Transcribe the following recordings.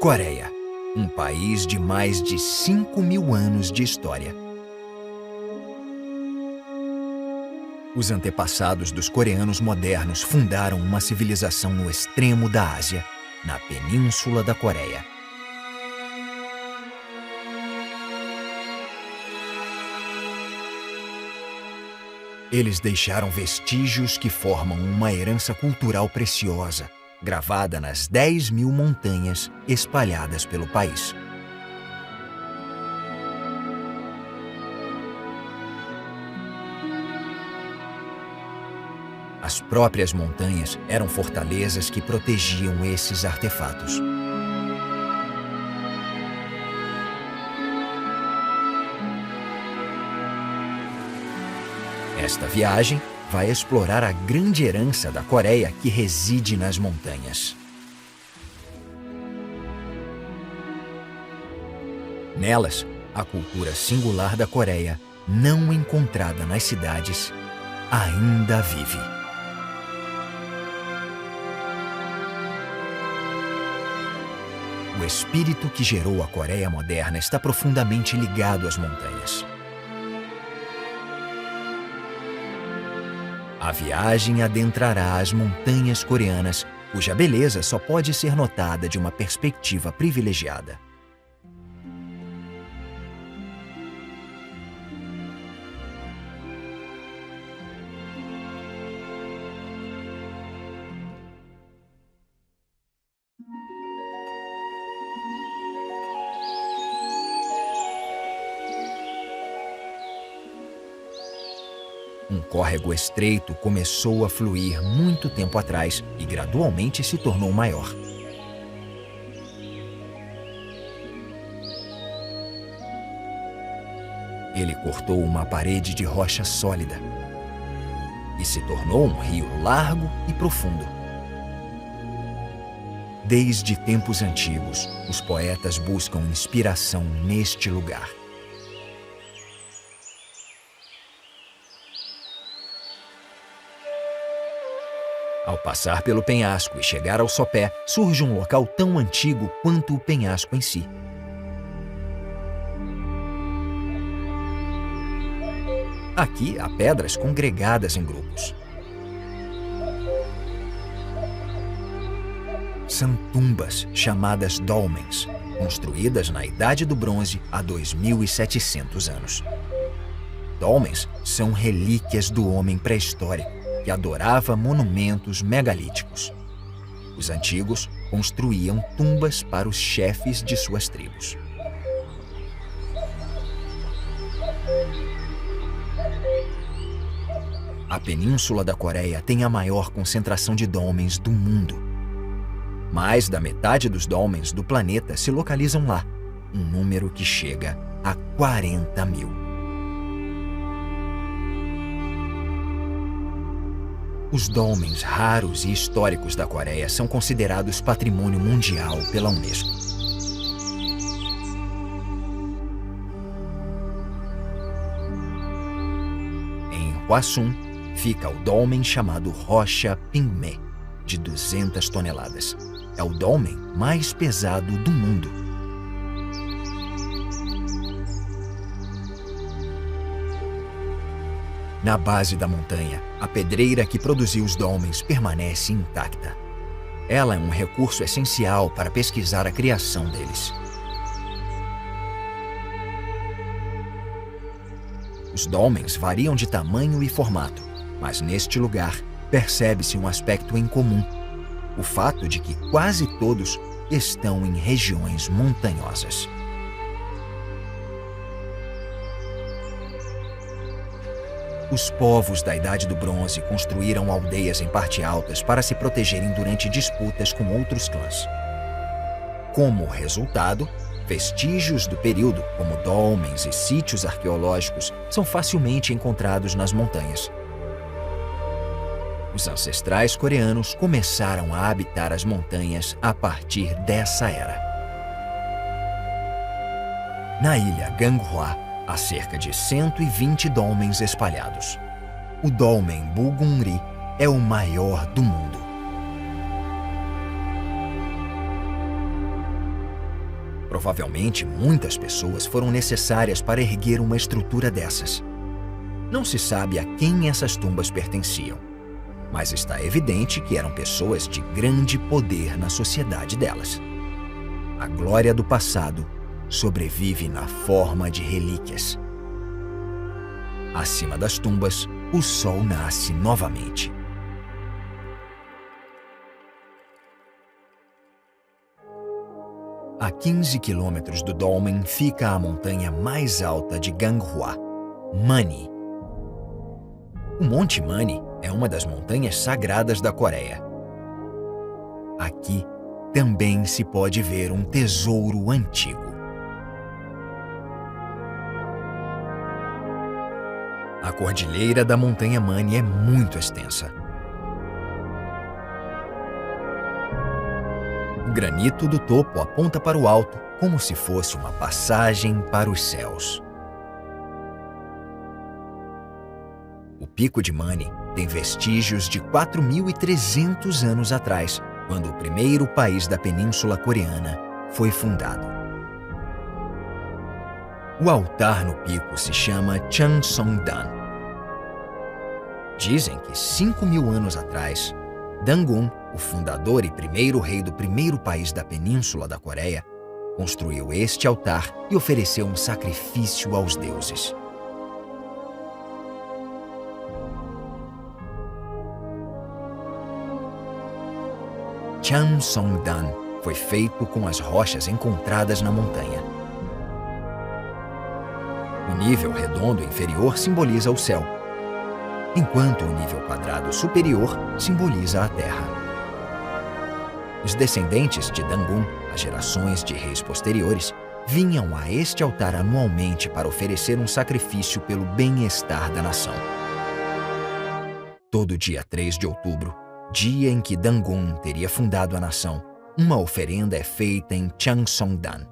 Coreia, um país de mais de 5.000 anos de história. Os antepassados dos coreanos modernos fundaram uma civilização no extremo da Ásia, na Península da Coreia. Eles deixaram vestígios que formam uma herança cultural preciosa, gravada nas 10.000 montanhas espalhadas pelo país. As próprias montanhas eram fortalezas que protegiam esses artefatos. Esta viagem vai explorar a grande herança da Coreia que reside nas montanhas. Nelas, a cultura singular da Coreia, não encontrada nas cidades, ainda vive. O espírito que gerou a Coreia moderna está profundamente ligado às montanhas. A viagem adentrará as montanhas coreanas, cuja beleza só pode ser notada de uma perspectiva privilegiada. Um córrego estreito começou a fluir muito tempo atrás e gradualmente se tornou maior. Ele cortou uma parede de rocha sólida e se tornou um rio largo e profundo. Desde tempos antigos, os poetas buscam inspiração neste lugar. Ao passar pelo penhasco e chegar ao sopé, surge um local tão antigo quanto o penhasco em si. Aqui há pedras congregadas em grupos. São tumbas chamadas dolmens, construídas na Idade do Bronze há 2.700 anos. Dolmens são relíquias do homem pré-histórico, que adorava monumentos megalíticos. Os antigos construíam tumbas para os chefes de suas tribos. A Península da Coreia tem a maior concentração de dolmens do mundo. Mais da metade dos dolmens do planeta se localizam lá, um número que chega a 40.000. Os dolmens raros e históricos da Coreia são considerados patrimônio mundial pela Unesco. Em Hwasun fica o dolmen chamado Rocha Pingmé, de 200 toneladas. É o dolmen mais pesado do mundo. Na base da montanha, a pedreira que produziu os dolmens permanece intacta. Ela é um recurso essencial para pesquisar a criação deles. Os dolmens variam de tamanho e formato, mas neste lugar percebe-se um aspecto em comum: o fato de que quase todos estão em regiões montanhosas. Os povos da Idade do Bronze construíram aldeias em parte altas para se protegerem durante disputas com outros clãs. Como resultado, vestígios do período, como dolmens e sítios arqueológicos, são facilmente encontrados nas montanhas. Os ancestrais coreanos começaram a habitar as montanhas a partir dessa era. Na ilha Ganghwa, há cerca de 120 dolmens espalhados. O dolmen Bulgungri é o maior do mundo. Provavelmente, muitas pessoas foram necessárias para erguer uma estrutura dessas. Não se sabe a quem essas tumbas pertenciam, mas está evidente que eram pessoas de grande poder na sociedade delas. A glória do passado sobrevive na forma de relíquias. Acima das tumbas, o sol nasce novamente. A 15 quilômetros do dolmen fica a montanha mais alta de Ganghwa, Mani. O Monte Mani é uma das montanhas sagradas da Coreia. Aqui também se pode ver um tesouro antigo. A cordilheira da Montanha Mani é muito extensa. O granito do topo aponta para o alto como se fosse uma passagem para os céus. O Pico de Mani tem vestígios de 4.300 anos atrás, quando o primeiro país da Península Coreana foi fundado. O altar no pico se chama Changsongdan. Dizem que 5.000 anos atrás, Dangun, o fundador e primeiro rei do primeiro país da Península da Coreia, construiu este altar e ofereceu um sacrifício aos deuses. Changsongdan foi feito com as rochas encontradas na montanha. O nível redondo inferior simboliza o céu, enquanto o nível quadrado superior simboliza a terra. Os descendentes de Dangun, as gerações de reis posteriores, vinham a este altar anualmente para oferecer um sacrifício pelo bem-estar da nação. Todo dia 3 de outubro, dia em que Dangun teria fundado a nação, uma oferenda é feita em Changsongdan.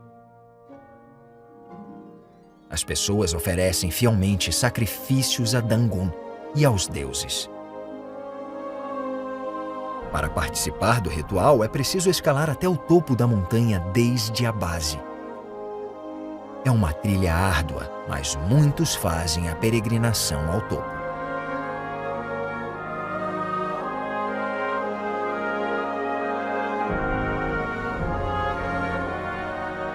As pessoas oferecem fielmente sacrifícios a Dangun e aos deuses. Para participar do ritual, é preciso escalar até o topo da montanha desde a base. É uma trilha árdua, mas muitos fazem a peregrinação ao topo.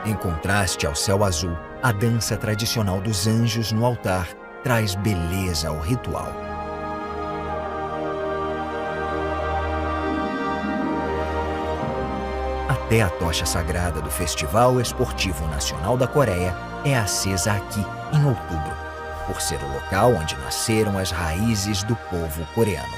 Em contraste ao céu azul, a dança tradicional dos anjos no altar traz beleza ao ritual. Até a tocha sagrada do Festival Esportivo Nacional da Coreia é acesa aqui, em outubro, por ser o local onde nasceram as raízes do povo coreano.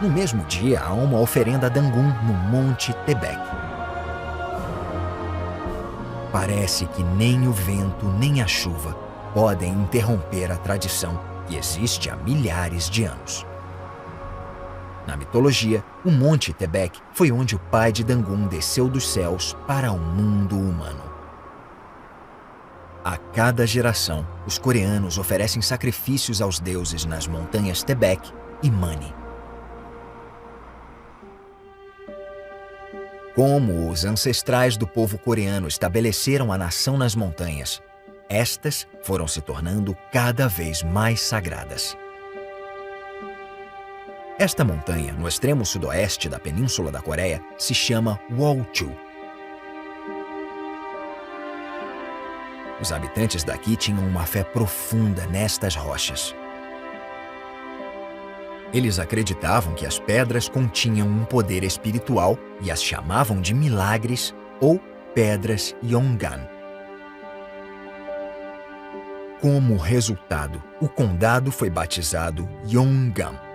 No mesmo dia, há uma oferenda a Dangun no Monte Taebaek. Parece que nem o vento nem a chuva podem interromper a tradição que existe há milhares de anos. Na mitologia, o Monte Taebaek foi onde o pai de Dangun desceu dos céus para o mundo humano. A cada geração, os coreanos oferecem sacrifícios aos deuses nas montanhas Taebaek e Mani. Como os ancestrais do povo coreano estabeleceram a nação nas montanhas, estas foram se tornando cada vez mais sagradas. Esta montanha, no extremo sudoeste da Península da Coreia, se chama Wonju. Os habitantes daqui tinham uma fé profunda nestas rochas. Eles acreditavam que as pedras continham um poder espiritual e as chamavam de milagres ou pedras Yongan. Como resultado, o condado foi batizado Yongan.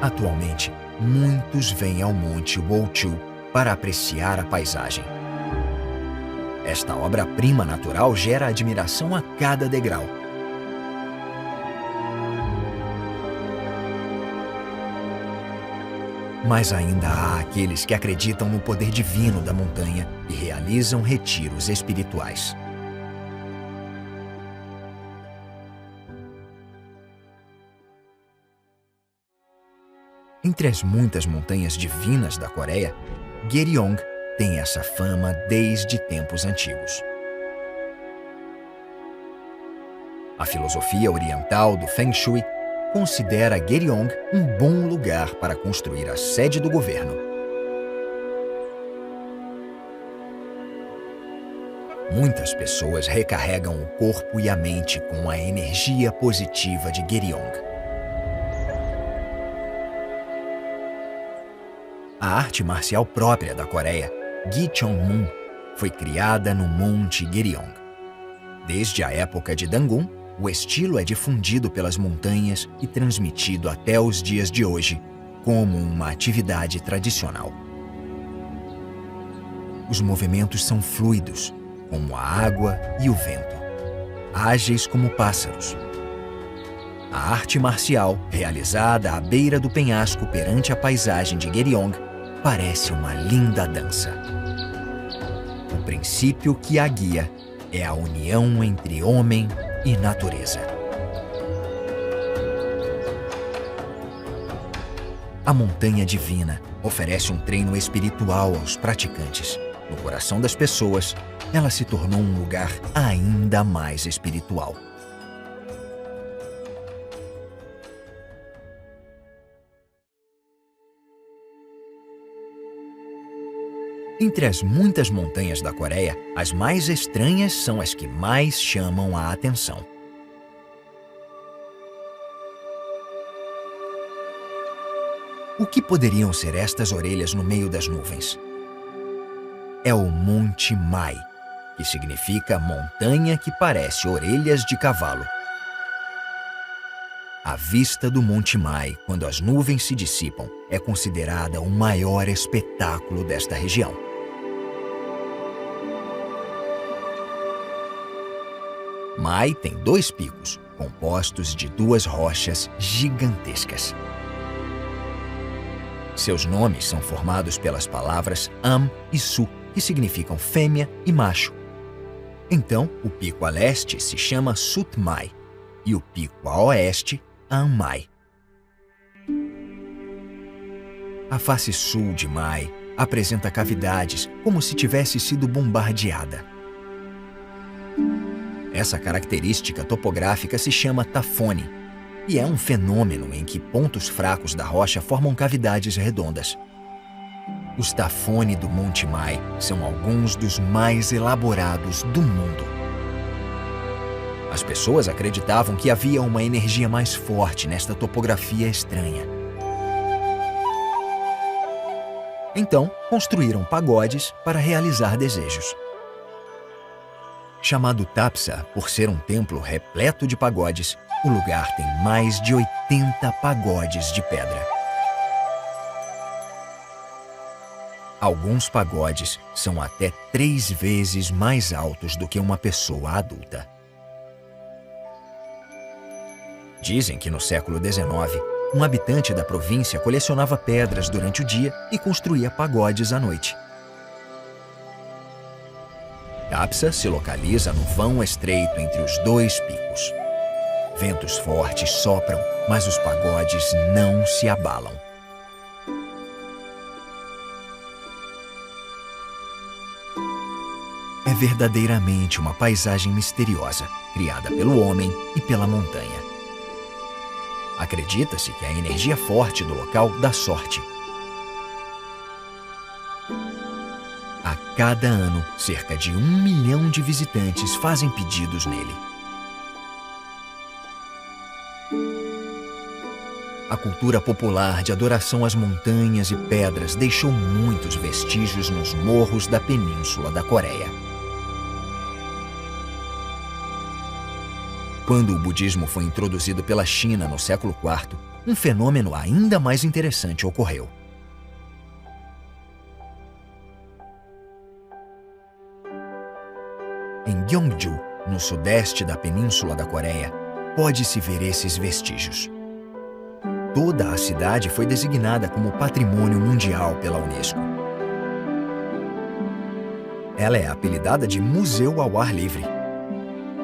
Atualmente, muitos vêm ao Monte Wonju para apreciar a paisagem. Esta obra-prima natural gera admiração a cada degrau. Mas ainda há aqueles que acreditam no poder divino da montanha e realizam retiros espirituais. Entre as muitas montanhas divinas da Coreia, Geryong tem essa fama desde tempos antigos. A filosofia oriental do Feng Shui considera Geryong um bom lugar para construir a sede do governo. Muitas pessoas recarregam o corpo e a mente com a energia positiva de Geryong. A arte marcial própria da Coreia, Gicheonmun, foi criada no Monte Geryong. Desde a época de Dangun, o estilo é difundido pelas montanhas e transmitido até os dias de hoje como uma atividade tradicional. Os movimentos são fluidos, como a água e o vento, ágeis como pássaros. A arte marcial, realizada à beira do penhasco perante a paisagem de Geryong, parece uma linda dança. O princípio que a guia é a união entre homem e natureza. A Montanha Divina oferece um treino espiritual aos praticantes. No coração das pessoas, ela se tornou um lugar ainda mais espiritual. Entre as muitas montanhas da Coreia, as mais estranhas são as que mais chamam a atenção. O que poderiam ser estas orelhas no meio das nuvens? É o Monte Mai, que significa montanha que parece orelhas de cavalo. A vista do Monte Mai, quando as nuvens se dissipam, é considerada o maior espetáculo desta região. Mai tem 2 picos, compostos de 2 rochas gigantescas. Seus nomes são formados pelas palavras Am e Su, que significam fêmea e macho. Então, o pico a leste se chama Sutmai e o pico a oeste, Anmai. A face sul de Mai apresenta cavidades como se tivesse sido bombardeada. Essa característica topográfica se chama tafone e é um fenômeno em que pontos fracos da rocha formam cavidades redondas. Os tafone do Monte Mai são alguns dos mais elaborados do mundo. As pessoas acreditavam que havia uma energia mais forte nesta topografia estranha. Então, construíram pagodes para realizar desejos. Chamado Tapsa por ser um templo repleto de pagodes, o lugar tem mais de 80 pagodes de pedra. Alguns pagodes são até 3 vezes mais altos do que uma pessoa adulta. Dizem que no século XIX, um habitante da província colecionava pedras durante o dia e construía pagodes à noite. Tapsa se localiza no vão estreito entre os 2 picos. Ventos fortes sopram, mas os pagodes não se abalam. É verdadeiramente uma paisagem misteriosa, criada pelo homem e pela montanha. Acredita-se que a energia forte do local dá sorte. A cada ano, cerca de 1 milhão de visitantes fazem pedidos nele. A cultura popular de adoração às montanhas e pedras deixou muitos vestígios nos morros da Península da Coreia. Quando o budismo foi introduzido pela China no século IV, um fenômeno ainda mais interessante ocorreu. Em Gyeongju, no sudeste da Península da Coreia, pode-se ver esses vestígios. Toda a cidade foi designada como Patrimônio Mundial pela Unesco. Ela é apelidada de Museu ao Ar Livre.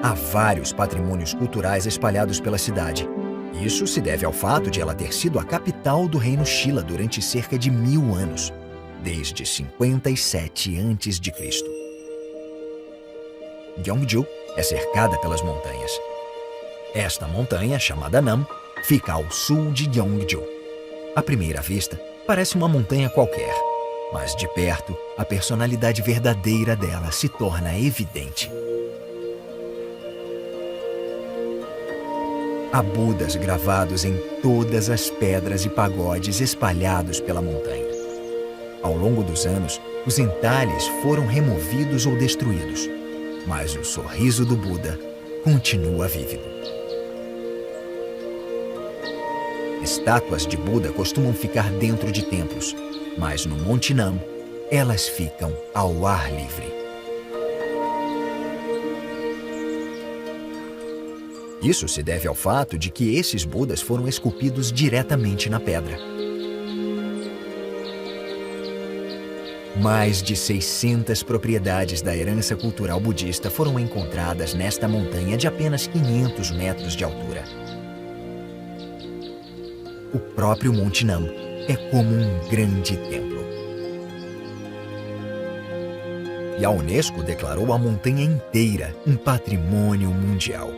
Há vários patrimônios culturais espalhados pela cidade, Isso se deve ao fato de ela ter sido a capital do reino Shilla durante cerca de 1000 anos, desde 57 a.C. Gyeongju é cercada pelas montanhas. Esta montanha, chamada Nam, fica ao sul de Gyeongju. À primeira vista, parece uma montanha qualquer, mas de perto, a personalidade verdadeira dela se torna evidente. Há Budas gravados em todas as pedras e pagodes espalhados pela montanha. Ao longo dos anos, os entalhes foram removidos ou destruídos, mas o sorriso do Buda continua vívido. Estátuas de Buda costumam ficar dentro de templos, mas no Monte Nam, elas ficam ao ar livre. Isso se deve ao fato de que esses Budas foram esculpidos diretamente na pedra. Mais de 600 propriedades da herança cultural budista foram encontradas nesta montanha de apenas 500 metros de altura. O próprio Monte Nam é como um grande templo. E a Unesco declarou a montanha inteira um patrimônio mundial.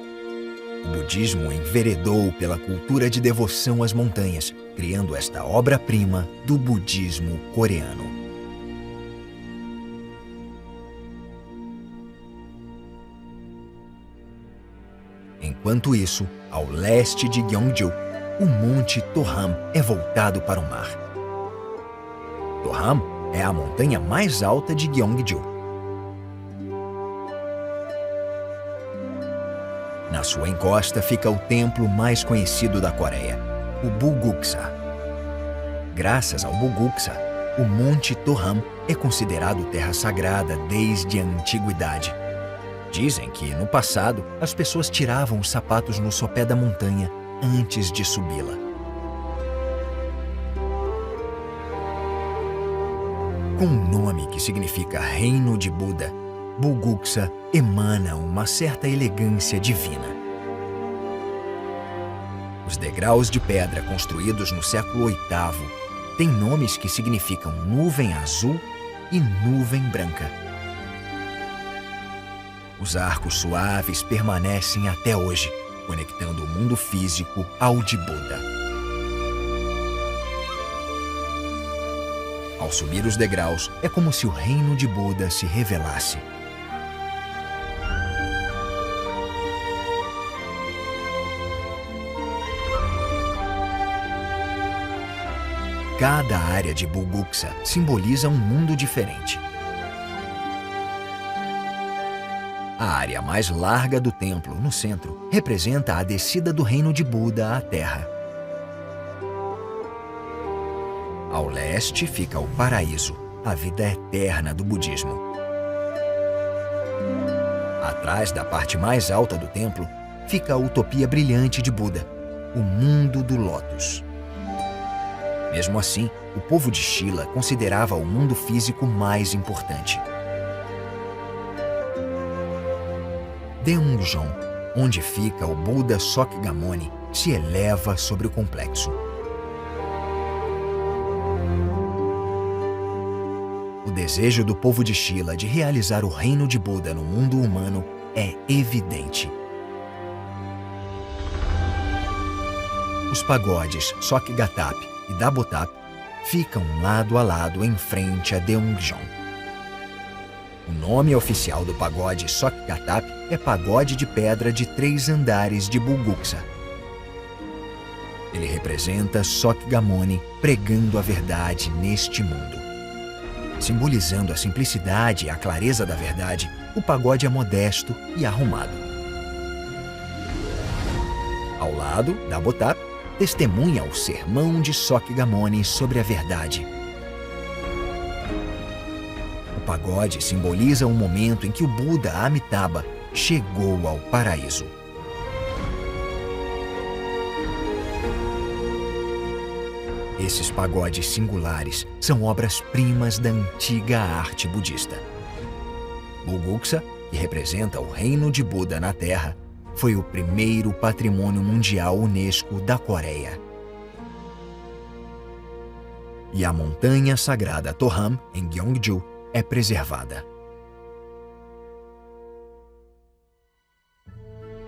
O budismo enveredou pela cultura de devoção às montanhas, criando esta obra-prima do budismo coreano. Enquanto isso, ao leste de Gyeongju, o Monte Toham é voltado para o mar. Toham é a montanha mais alta de Gyeongju. Na sua encosta fica o templo mais conhecido da Coreia, o Bulguksa. Graças ao Bulguksa, o Monte Toham é considerado terra sagrada desde a antiguidade. Dizem que, no passado, as pessoas tiravam os sapatos no sopé da montanha antes de subi-la. Com um nome que significa Reino de Buda, Bulguksa emana uma certa elegância divina. Os degraus de pedra construídos no século VIII têm nomes que significam nuvem azul e nuvem branca. Os arcos suaves permanecem até hoje, conectando o mundo físico ao de Buda. Ao subir os degraus, é como se o reino de Buda se revelasse. Cada área de Bulguksa simboliza um mundo diferente. A área mais larga do templo, no centro, representa a descida do reino de Buda à Terra. Ao leste fica o paraíso, a vida eterna do budismo. Atrás da parte mais alta do templo, fica a utopia brilhante de Buda, o mundo do Lótus. Mesmo assim, o povo de Shilla considerava o mundo físico mais importante. Daeungon, onde fica o Buda Shakyamuni, se eleva sobre o complexo. O desejo do povo de Shilla de realizar o reino de Buda no mundo humano é evidente. Os pagodes Sokgatap e Dabotap ficam lado a lado em frente a Daeungon. O nome oficial do pagode Sokgatap é Pagode de Pedra de 3 Andares de Bulguksa. Ele representa Shakyamuni pregando a verdade neste mundo. Simbolizando a simplicidade e a clareza da verdade, o pagode é modesto e arrumado. Ao lado, Dabotap testemunha o sermão de Shakyamuni sobre a verdade. O pagode simboliza o momento em que o Buda Amitabha chegou ao paraíso. Esses pagodes singulares são obras-primas da antiga arte budista. Bulguksa, que representa o reino de Buda na Terra, foi o primeiro patrimônio mundial Unesco da Coreia. E a montanha sagrada Toham, em Gyeongju, é preservada.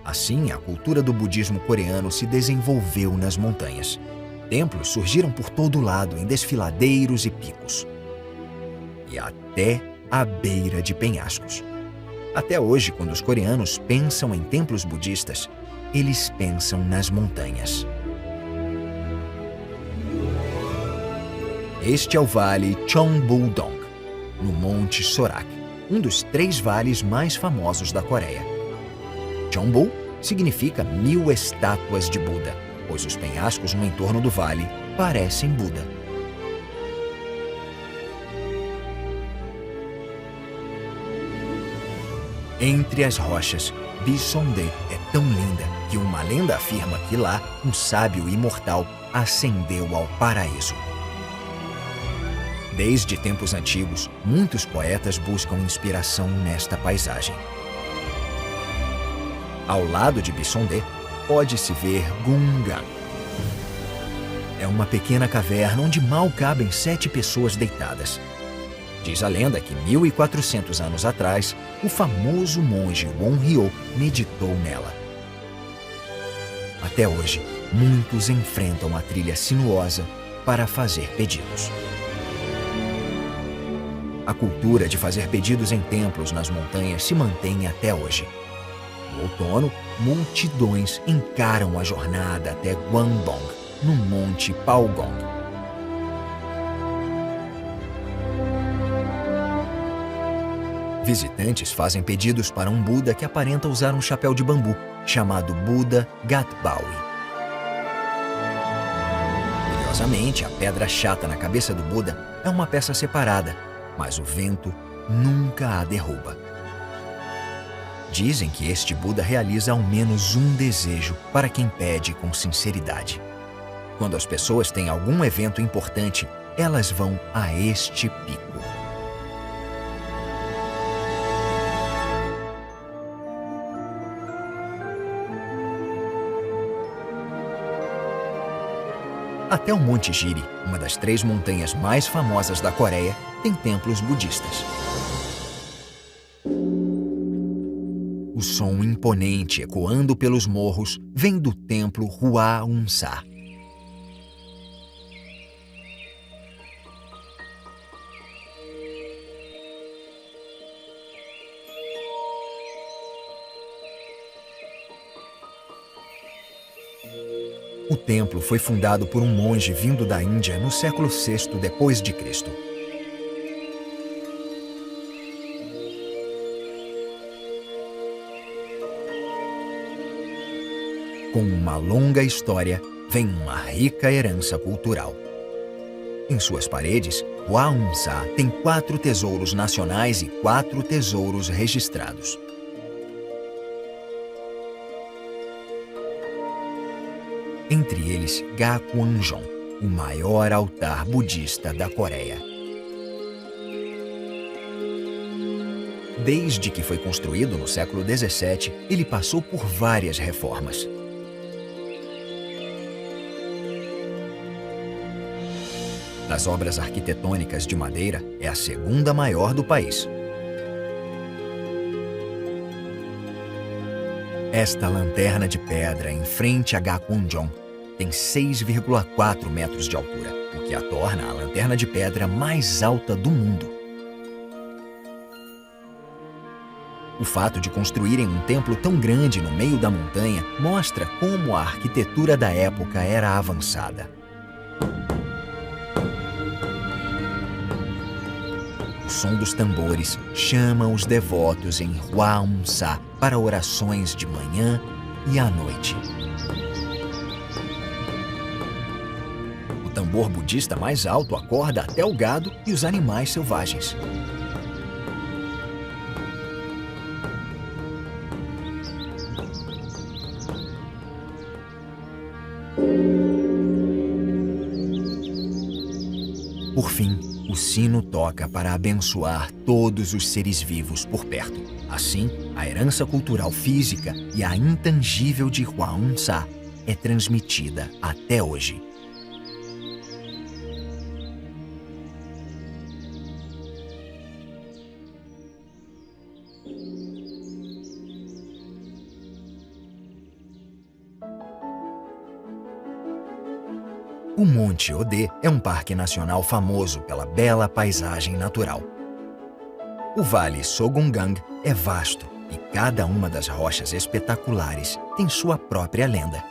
Assim, a cultura do budismo coreano se desenvolveu nas montanhas. Templos surgiram por todo lado em desfiladeiros e picos. E até à beira de penhascos. Até hoje, quando os coreanos pensam em templos budistas, eles pensam nas montanhas. Este é o Vale Cheongbuk-dong, no Monte Sorak, um dos 3 vales mais famosos da Coreia. Cheongbuk significa 1000 estátuas de Buda, pois os penhascos no entorno do vale parecem Buda. Entre as rochas, Bisonde é tão linda que uma lenda afirma que lá um sábio imortal ascendeu ao paraíso. Desde tempos antigos, muitos poetas buscam inspiração nesta paisagem. Ao lado de Bisonde, pode-se ver Gungang. É uma pequena caverna onde mal cabem 7 pessoas deitadas. Diz a lenda que 1400 anos atrás, o famoso monge Won-hyo meditou nela. Até hoje, muitos enfrentam a trilha sinuosa para fazer pedidos. A cultura de fazer pedidos em templos nas montanhas se mantém até hoje. No outono, multidões encaram a jornada até Gwangbong, no Monte Palgong. Visitantes fazem pedidos para um Buda que aparenta usar um chapéu de bambu, chamado Buda Gatbawi. Curiosamente, a pedra chata na cabeça do Buda é uma peça separada, mas o vento nunca a derruba. Dizem que este Buda realiza ao menos um desejo para quem pede com sinceridade. Quando as pessoas têm algum evento importante, elas vão a este pico. Até o Monte Jiri, uma das 3 montanhas mais famosas da Coreia, tem templos budistas. O som imponente ecoando pelos morros vem do templo Hwaunsa. O templo foi fundado por um monge vindo da Índia no século VI depois de Cristo. Com uma longa história, vem uma rica herança cultural. Em suas paredes, Hwaunsa tem 4 tesouros nacionais e 4 tesouros registrados. Entre eles, Gakwanjong, o maior altar budista da Coreia. Desde que foi construído no século XVII, ele passou por várias reformas. Das obras arquitetônicas de madeira, é a 2ª maior do país. Esta lanterna de pedra em frente a Gakwanjong tem 6,4 metros de altura, o que a torna a lanterna de pedra mais alta do mundo. O fato de construírem um templo tão grande no meio da montanha mostra como a arquitetura da época era avançada. O som dos tambores chama os devotos em Hwaunsa para orações de manhã e à noite. O tambor budista mais alto acorda até o gado e os animais selvagens. Por fim, o sino toca para abençoar todos os seres vivos por perto. Assim, a herança cultural física e a intangível de Hwaun Sa é transmitida até hoje. O Monte Odê é um parque nacional famoso pela bela paisagem natural. O Vale Sogungang é vasto e cada uma das rochas espetaculares tem sua própria lenda.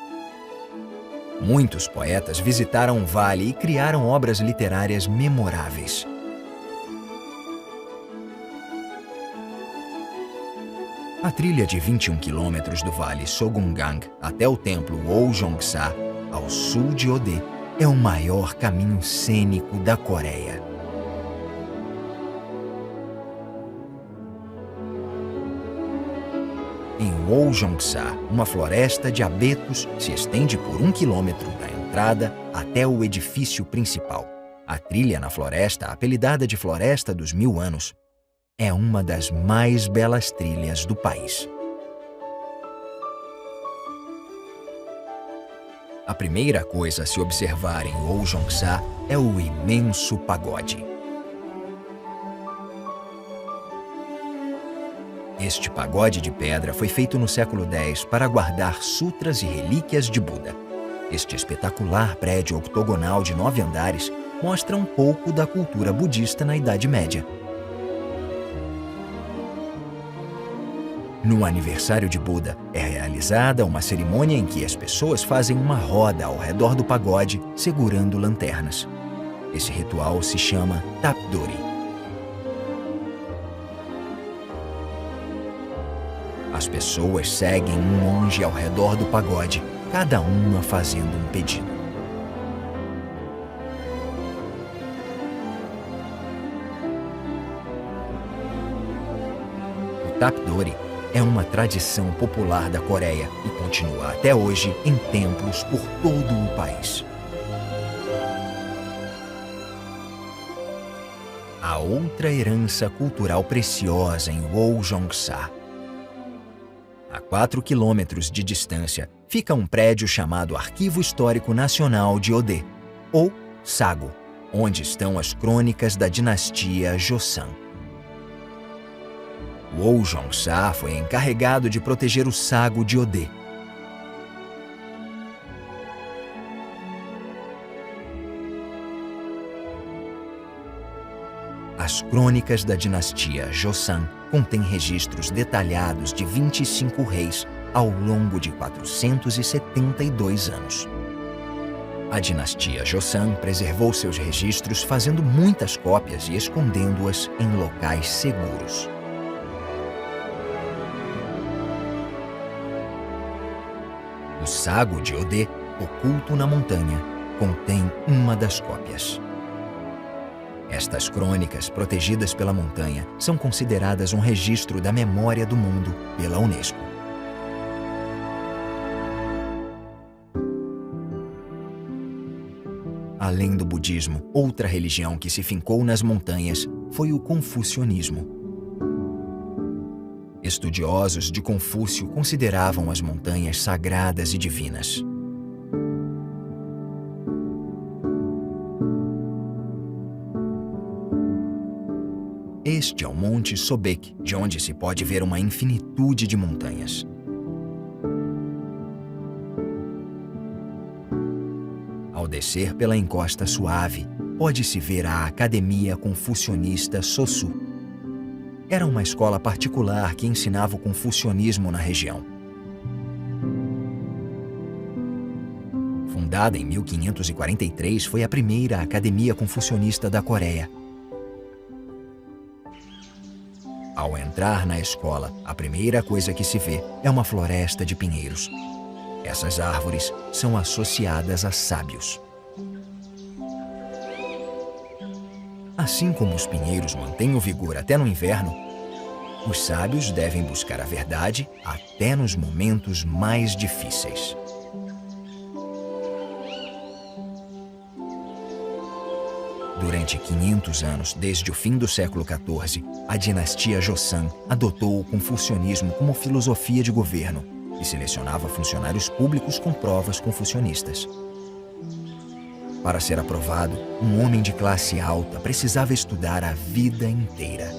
Muitos poetas visitaram o vale e criaram obras literárias memoráveis. A trilha de 21 quilômetros do Vale Sogungang até o templo Wojongsa, ao sul de Odê, é o maior caminho cênico da Coreia. Em Wojongsa, uma floresta de abetos se estende por 1 quilômetro da entrada até o edifício principal. A trilha na floresta, apelidada de Floresta dos Mil Anos, é uma das mais belas trilhas do país. A primeira coisa a se observar em Wojongsa é o imenso pagode. Este pagode de pedra foi feito no século X para guardar sutras e relíquias de Buda. Este espetacular prédio octogonal de 9 andares mostra um pouco da cultura budista na Idade Média. No aniversário de Buda, é realizada uma cerimônia em que as pessoas fazem uma roda ao redor do pagode, segurando lanternas. Esse ritual se chama Tapdori. As pessoas seguem um monge ao redor do pagode, cada uma fazendo um pedido. O Tapdori é uma tradição popular da Coreia e continua até hoje em templos por todo o país. Há outra herança cultural preciosa em Wojongsa. A 4 quilômetros de distância fica um prédio chamado Arquivo Histórico Nacional de Odê, ou Sago, onde estão as crônicas da dinastia Joseon. Wojongsa foi encarregado de proteger o Sago de Odê. As crônicas da dinastia Joseon contêm registros detalhados de 25 reis ao longo de 472 anos. A dinastia Joseon preservou seus registros fazendo muitas cópias e escondendo-as em locais seguros. O Sago de Odê, oculto na montanha, contém uma das cópias. Estas crônicas, protegidas pela montanha, são consideradas um registro da memória do mundo pela Unesco. Além do budismo, outra religião que se fincou nas montanhas foi o confucionismo. Estudiosos de Confúcio consideravam as montanhas sagradas e divinas. Este é o Monte Sobek, de onde se pode ver uma infinitude de montanhas. Ao descer pela encosta suave, pode-se ver a Academia Confucionista Sosu. Era uma escola particular que ensinava o confucionismo na região. Fundada em 1543, foi a primeira academia confucionista da Coreia. Ao entrar na escola, a primeira coisa que se vê é uma floresta de pinheiros. Essas árvores são associadas a sábios. Assim como os pinheiros mantêm o vigor até no inverno, os sábios devem buscar a verdade até nos momentos mais difíceis. Durante 500 anos, desde o fim do século XIV, a dinastia Joseon adotou o confucionismo como filosofia de governo e selecionava funcionários públicos com provas confucionistas. Para ser aprovado, um homem de classe alta precisava estudar a vida inteira.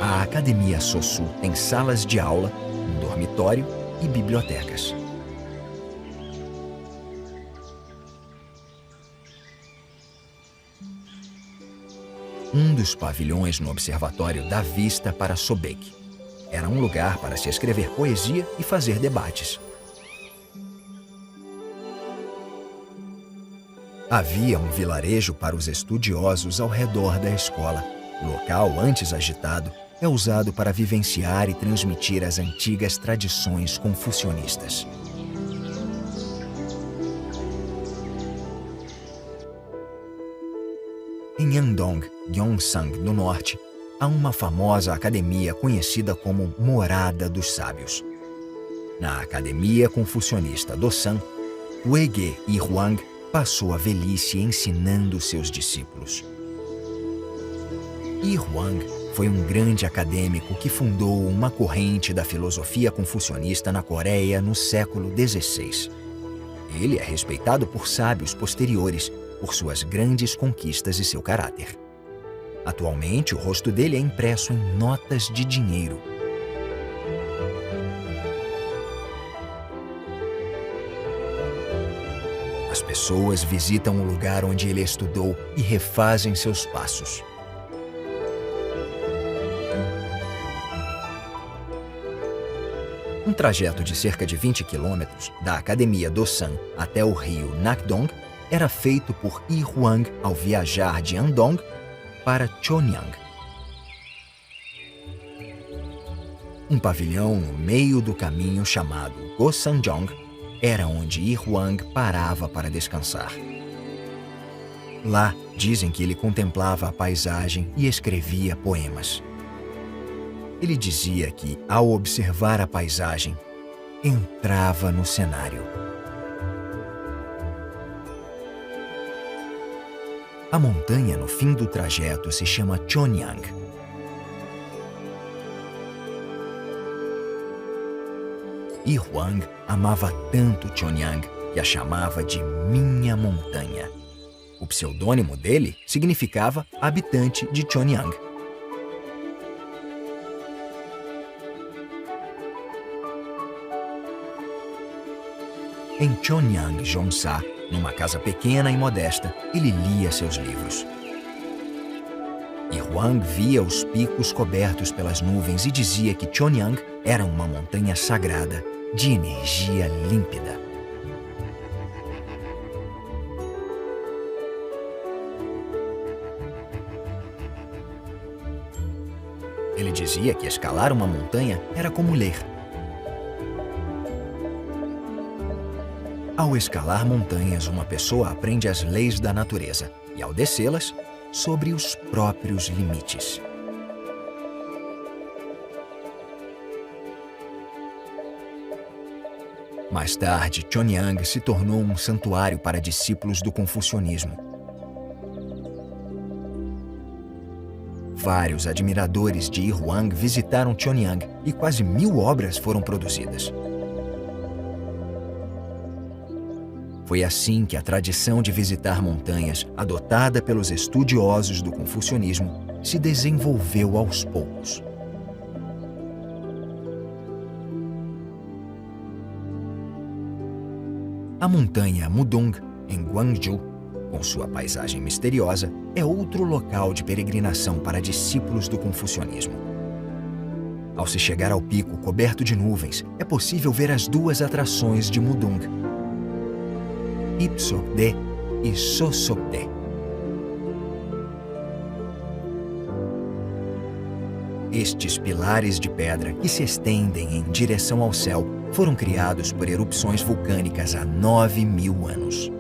A Academia Sosu tem salas de aula, um dormitório e bibliotecas. Um dos pavilhões no observatório dá vista para Sobek. Era um lugar para se escrever poesia e fazer debates. Havia um vilarejo para os estudiosos ao redor da escola. O local, antes agitado, é usado para vivenciar e transmitir as antigas tradições confucionistas. Em Andong, Gyeongsang, no norte, há uma famosa academia conhecida como Morada dos Sábios. Na Academia Confucionista Dosan, Wege Irhuang passou a velhice ensinando seus discípulos. Irhuang foi um grande acadêmico que fundou uma corrente da filosofia confucionista na Coreia no século XVI. Ele é respeitado por sábios posteriores por suas grandes conquistas e seu caráter. Atualmente, o rosto dele é impresso em notas de dinheiro. As pessoas visitam o lugar onde ele estudou e refazem seus passos. Um trajeto de cerca de 20 quilômetros da Academia Dosan até o rio Nakdong era feito por Irhuang ao viajar de Andong para Chonyang. Um pavilhão no meio do caminho chamado Gosanjong era onde Irhuang parava para descansar. Lá, dizem que ele contemplava a paisagem e escrevia poemas. Ele dizia que, ao observar a paisagem, entrava no cenário. A montanha no fim do trajeto se chama Chonyang. Irhuang amava tanto Chonyang que a chamava de Minha Montanha. O pseudônimo dele significava habitante de Chonyang. Em Chonyang, Jongsa, numa casa pequena e modesta, ele lia seus livros. Irhuang via os picos cobertos pelas nuvens e dizia que Chonyang era uma montanha sagrada, de energia límpida. Ele dizia que escalar uma montanha era como ler. Ao escalar montanhas, uma pessoa aprende as leis da natureza e, ao descê-las, sobre os próprios limites. Mais tarde, Chonyang se tornou um santuário para discípulos do confucionismo. Vários admiradores de Irhuang visitaram Chonyang e quase 1000 obras foram produzidas. Foi assim que a tradição de visitar montanhas, adotada pelos estudiosos do confucionismo, se desenvolveu aos poucos. A montanha Mudong, em Gwangju, com sua paisagem misteriosa, é outro local de peregrinação para discípulos do confucionismo. Ao se chegar ao pico coberto de nuvens, é possível ver as duas atrações de Mudong, Ipsokde e Sosokde. Estes pilares de pedra que se estendem em direção ao céu foram criados por erupções vulcânicas há 9.000 anos.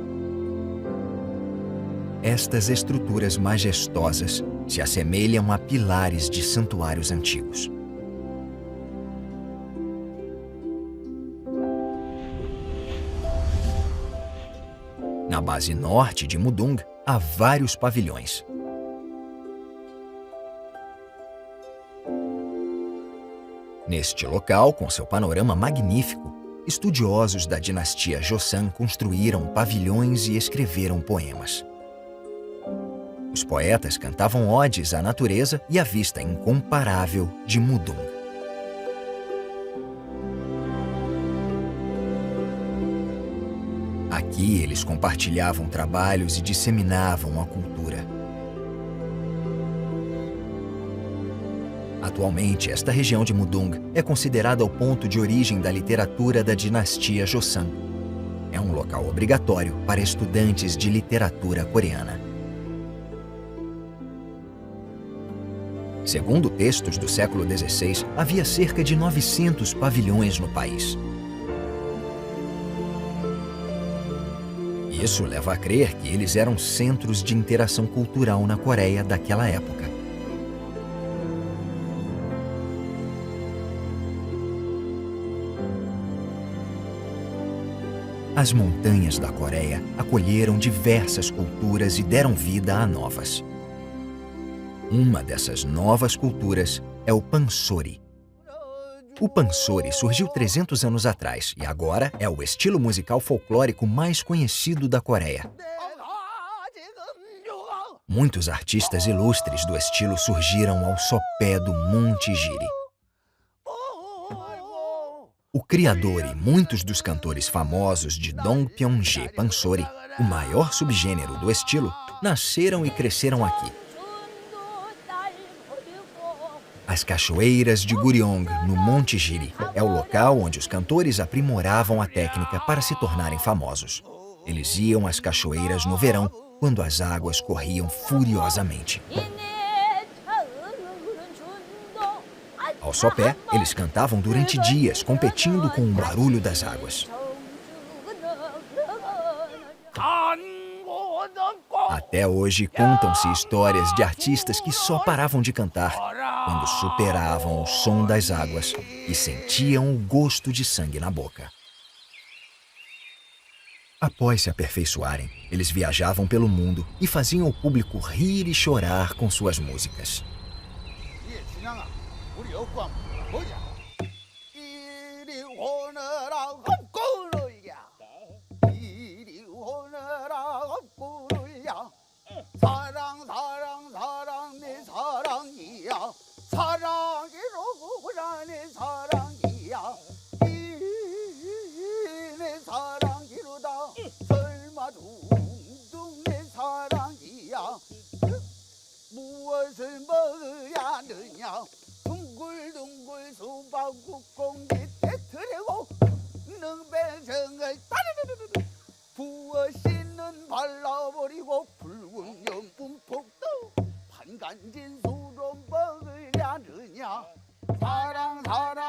Estas estruturas majestosas se assemelham a pilares de santuários antigos. Na base norte de Mudung, há vários pavilhões. Neste local, com seu panorama magnífico, estudiosos da dinastia Joseon construíram pavilhões e escreveram poemas. Os poetas cantavam odes à natureza e à vista incomparável de Mudung. Aqui eles compartilhavam trabalhos e disseminavam a cultura. Atualmente, esta região de Mudung é considerada o ponto de origem da literatura da dinastia Joseon. É um local obrigatório para estudantes de literatura coreana. Segundo textos do século XVI, havia cerca de 900 pavilhões no país. Isso leva a crer que eles eram centros de interação cultural na Coreia daquela época. As montanhas da Coreia acolheram diversas culturas e deram vida a novas. Uma dessas novas culturas é o Pansori. O Pansori surgiu 300 anos atrás e agora é o estilo musical folclórico mais conhecido da Coreia. Muitos artistas ilustres do estilo surgiram ao sopé do Monte Giri. O criador e muitos dos cantores famosos de Dongpyeongje Pansori, o maior subgênero do estilo, nasceram e cresceram aqui. As cachoeiras de Guryong, no Monte Giri, é o local onde os cantores aprimoravam a técnica para se tornarem famosos. Eles iam às cachoeiras no verão, quando as águas corriam furiosamente. Ao sopé, eles cantavam durante dias, competindo com o barulho das águas. Até hoje, contam-se histórias de artistas que só paravam de cantar quando superavam o som das águas e sentiam o gosto de sangue na boca. Após se aperfeiçoarem, eles viajavam pelo mundo e faziam o público rir e chorar com suas músicas.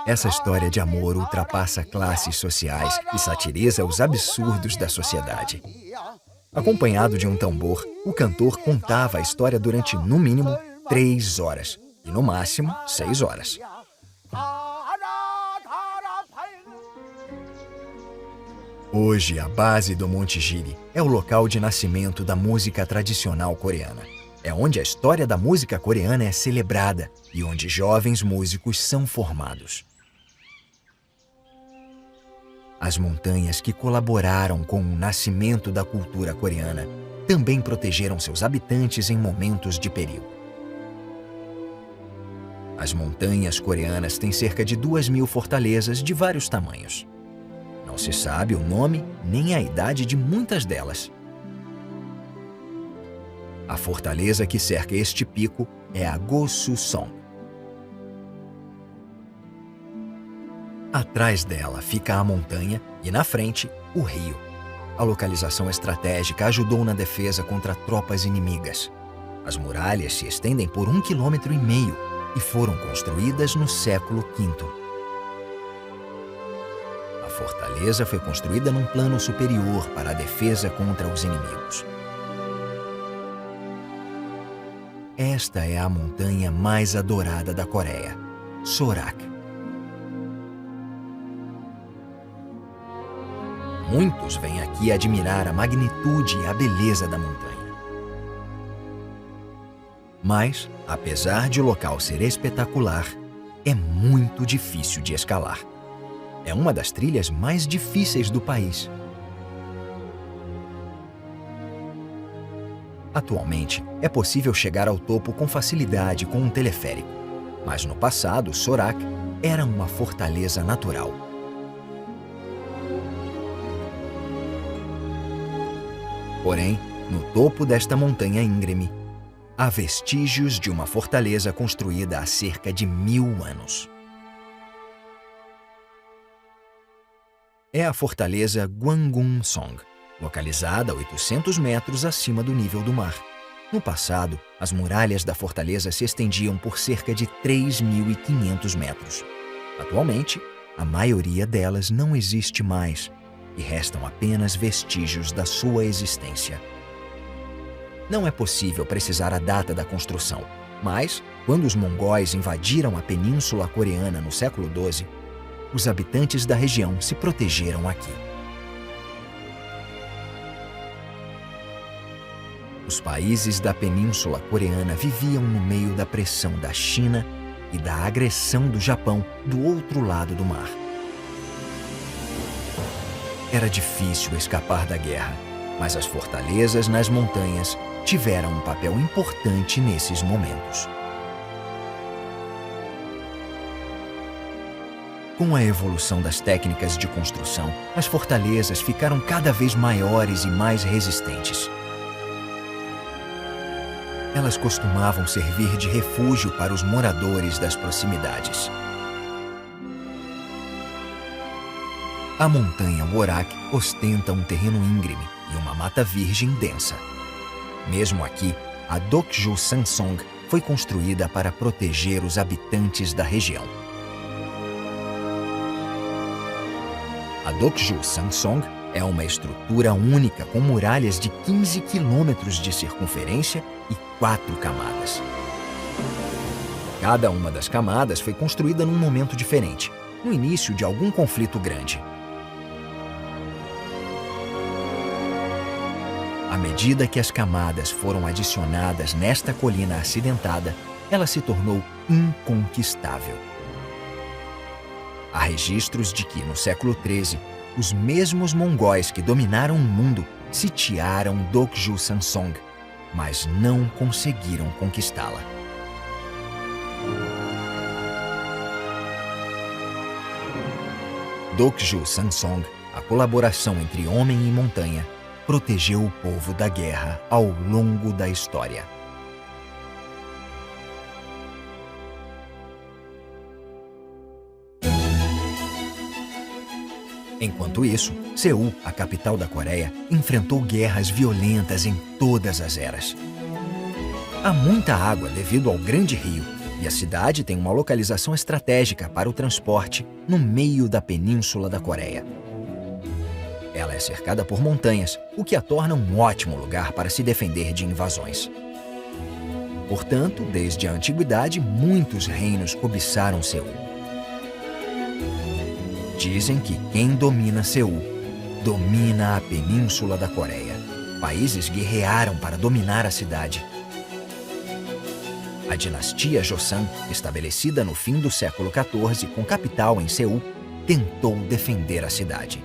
Essa história de amor ultrapassa classes sociais e satiriza os absurdos da sociedade. Acompanhado de um tambor, o cantor contava a história durante, no mínimo, 3 horas e, no máximo, 6 horas. Hoje, a base do Monte Giri é o local de nascimento da música tradicional coreana. É onde a história da música coreana é celebrada e onde jovens músicos são formados. As montanhas que colaboraram com o nascimento da cultura coreana também protegeram seus habitantes em momentos de perigo. As montanhas coreanas têm cerca de 2.000 fortalezas de vários tamanhos. Não se sabe o nome nem a idade de muitas delas. A fortaleza que cerca este pico é a Gosuseong. Atrás dela fica a montanha e, na frente, o rio. A localização estratégica ajudou na defesa contra tropas inimigas. As muralhas se estendem por 1,5 km e foram construídas no século V. A fortaleza foi construída num plano superior para a defesa contra os inimigos. Esta é a montanha mais adorada da Coreia, Sorak. Muitos vêm aqui admirar a magnitude e a beleza da montanha. Mas, apesar de o local ser espetacular, é muito difícil de escalar. É uma das trilhas mais difíceis do país. Atualmente, é possível chegar ao topo com facilidade com um teleférico, mas no passado, Sorak era uma fortaleza natural. Porém, no topo desta montanha íngreme, há vestígios de uma fortaleza construída há cerca de 1000 anos. É a fortaleza Gwangun Song, localizada a 800 metros acima do nível do mar. No passado, as muralhas da fortaleza se estendiam por cerca de 3.500 metros. Atualmente, a maioria delas não existe mais e restam apenas vestígios da sua existência. Não é possível precisar a data da construção, mas, quando os mongóis invadiram a Península Coreana no século XII, os habitantes da região se protegeram aqui. Os países da Península Coreana viviam no meio da pressão da China e da agressão do Japão do outro lado do mar. Era difícil escapar da guerra, mas as fortalezas nas montanhas tiveram um papel importante nesses momentos. Com a evolução das técnicas de construção, as fortalezas ficaram cada vez maiores e mais resistentes. Elas costumavam servir de refúgio para os moradores das proximidades. A montanha Worak ostenta um terreno íngreme e uma mata virgem densa. Mesmo aqui, a Dokju Sansong foi construída para proteger os habitantes da região. A Dokju Sansong é uma estrutura única com muralhas de 15 quilômetros de circunferência e 4 camadas. Cada uma das camadas foi construída num momento diferente, no início de algum conflito grande. À medida que as camadas foram adicionadas nesta colina acidentada, ela se tornou inconquistável. Há registros de que, no século XIII, os mesmos mongóis que dominaram o mundo sitiaram Dokju Sansong, mas não conseguiram conquistá-la. Dokju Sansong, a colaboração entre homem e montanha, protegeu o povo da guerra ao longo da história. Enquanto isso, Seul, a capital da Coreia, enfrentou guerras violentas em todas as eras. Há muita água devido ao Grande Rio, e a cidade tem uma localização estratégica para o transporte no meio da Península da Coreia. Ela é cercada por montanhas, o que a torna um ótimo lugar para se defender de invasões. Portanto, desde a antiguidade, muitos reinos cobiçaram Seul. Dizem que quem domina Seul, domina a Península da Coreia. Países guerrearam para dominar a cidade. A dinastia Joseon, estabelecida no fim do século XIV com capital em Seul, tentou defender a cidade.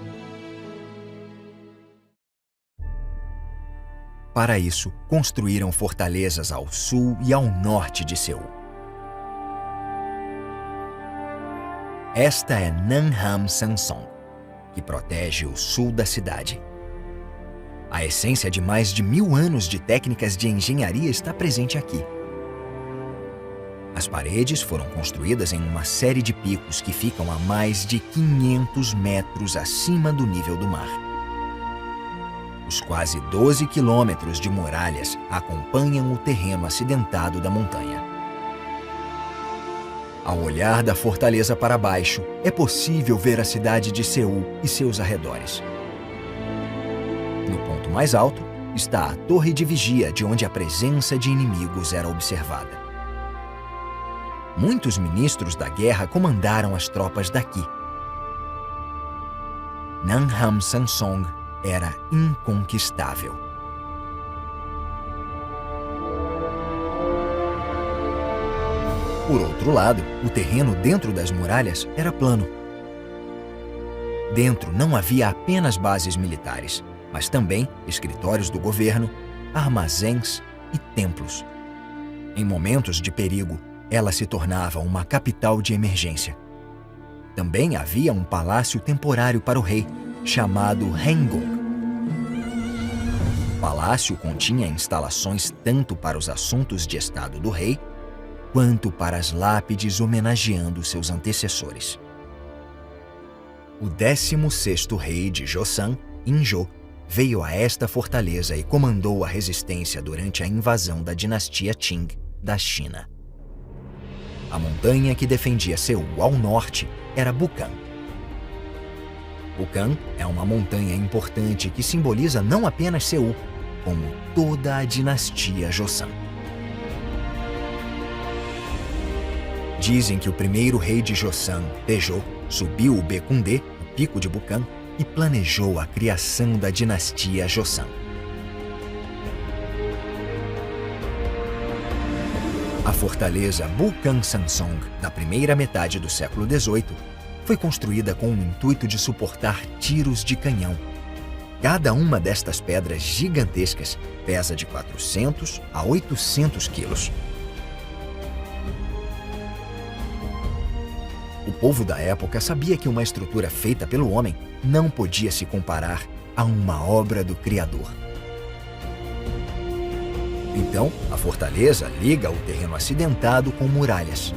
Para isso, construíram fortalezas ao sul e ao norte de Seul. Esta é Nanham Sansong, que protege o sul da cidade. A essência de mais de 1000 anos de técnicas de engenharia está presente aqui. As paredes foram construídas em uma série de picos que ficam a mais de 500 metros acima do nível do mar. Os quase 12 quilômetros de muralhas acompanham o terreno acidentado da montanha. Ao olhar da fortaleza para baixo, é possível ver a cidade de Seul e seus arredores. No ponto mais alto está a torre de vigia, de onde a presença de inimigos era observada. Muitos ministros da guerra comandaram as tropas daqui. Namham Samsong era inconquistável. Por outro lado, o terreno dentro das muralhas era plano. Dentro não havia apenas bases militares, mas também escritórios do governo, armazéns e templos. Em momentos de perigo, ela se tornava uma capital de emergência. Também havia um palácio temporário para o rei, chamado Hengong. O palácio continha instalações tanto para os assuntos de estado do rei, quanto para as lápides homenageando seus antecessores. O 16º rei de Joseon, Injo, veio a esta fortaleza e comandou a resistência durante a invasão da dinastia Qing da China. A montanha que defendia Seul ao norte era Bukhan. Bukhan é uma montanha importante que simboliza não apenas Seul, como toda a dinastia Joseon. Dizem que o primeiro rei de Joseon, Taejo, subiu o Baekdu, o pico de Bukhan, e planejou a criação da dinastia Joseon. A fortaleza Bukhan Samsong, da primeira metade do século XVIII, foi construída com o intuito de suportar tiros de canhão. Cada uma destas pedras gigantescas pesa de 400 a 800 quilos. O povo da época sabia que uma estrutura feita pelo homem não podia se comparar a uma obra do Criador. Então, a fortaleza liga o terreno acidentado com muralhas.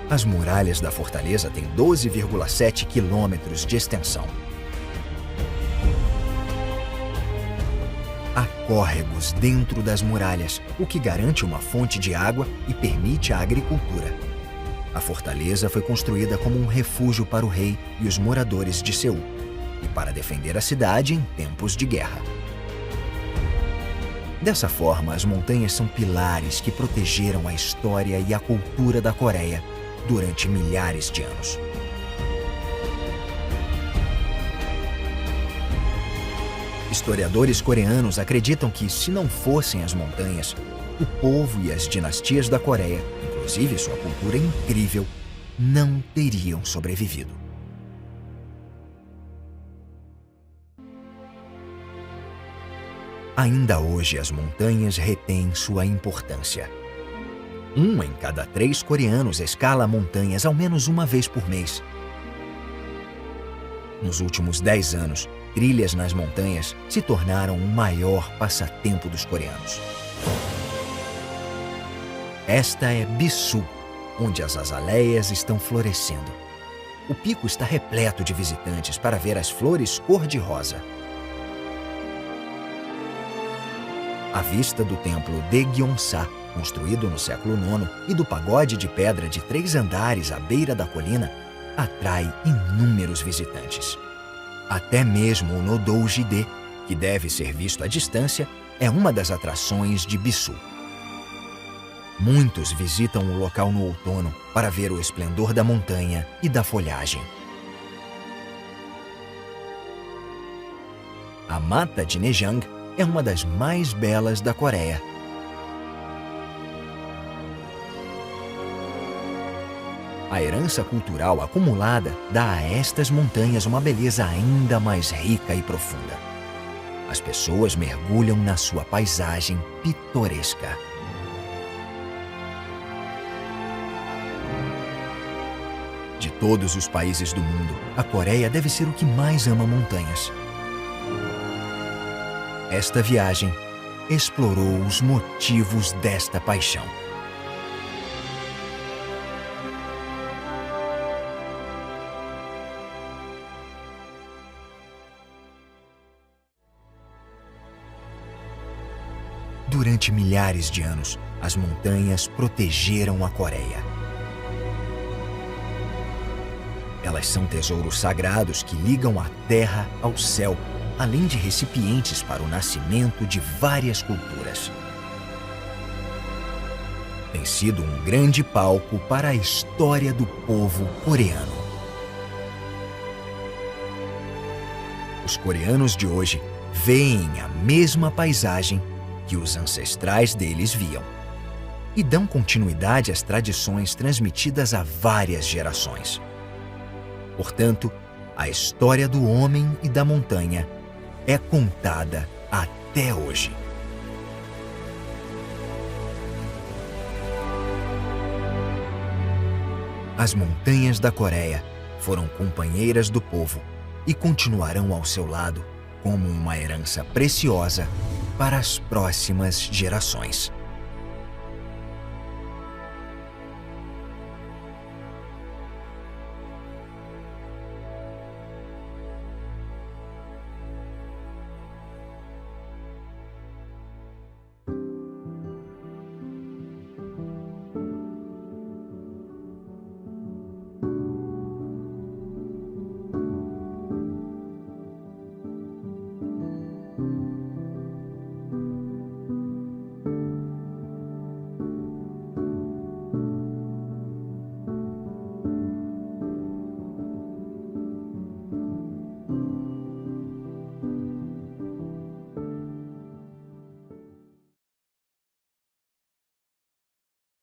As muralhas da fortaleza têm 12,7 quilômetros de extensão. Há córregos dentro das muralhas, o que garante uma fonte de água e permite a agricultura. A fortaleza foi construída como um refúgio para o rei e os moradores de Seul, e para defender a cidade em tempos de guerra. Dessa forma, as montanhas são pilares que protegeram a história e a cultura da Coreia durante milhares de anos. Historiadores coreanos acreditam que, se não fossem as montanhas, o povo e as dinastias da Coreia, inclusive sua cultura incrível, não teriam sobrevivido. Ainda hoje, as montanhas retêm sua importância. 1 em cada 3 coreanos escala montanhas ao menos uma vez por mês. Nos últimos 10 anos, trilhas nas montanhas se tornaram o maior passatempo dos coreanos. Esta é Bisu, onde as azaleias estão florescendo. O pico está repleto de visitantes para ver as flores cor-de-rosa. A vista do templo Daegyeongsa, construído no século IX, e do pagode de pedra de 3 andares à beira da colina, atrai inúmeros visitantes. Até mesmo o Nodoujide, que deve ser visto à distância, é uma das atrações de Bisu. Muitos visitam o local no outono para ver o esplendor da montanha e da folhagem. A Mata de Nejang é uma das mais belas da Coreia. A herança cultural acumulada dá a estas montanhas uma beleza ainda mais rica e profunda. As pessoas mergulham na sua paisagem pitoresca. De todos os países do mundo, a Coreia deve ser o que mais ama montanhas. Esta viagem explorou os motivos desta paixão. Durante milhares de anos, as montanhas protegeram a Coreia. Elas são tesouros sagrados que ligam a terra ao céu, além de recipientes para o nascimento de várias culturas. tem sido um grande palco para a história do povo coreano. Os coreanos de hoje veem a mesma paisagem que os ancestrais deles viam e dão continuidade às tradições transmitidas há várias gerações. Portanto, a história do homem e da montanha é contada até hoje. As montanhas da Coreia foram companheiras do povo e continuarão ao seu lado como uma herança preciosa para as próximas gerações.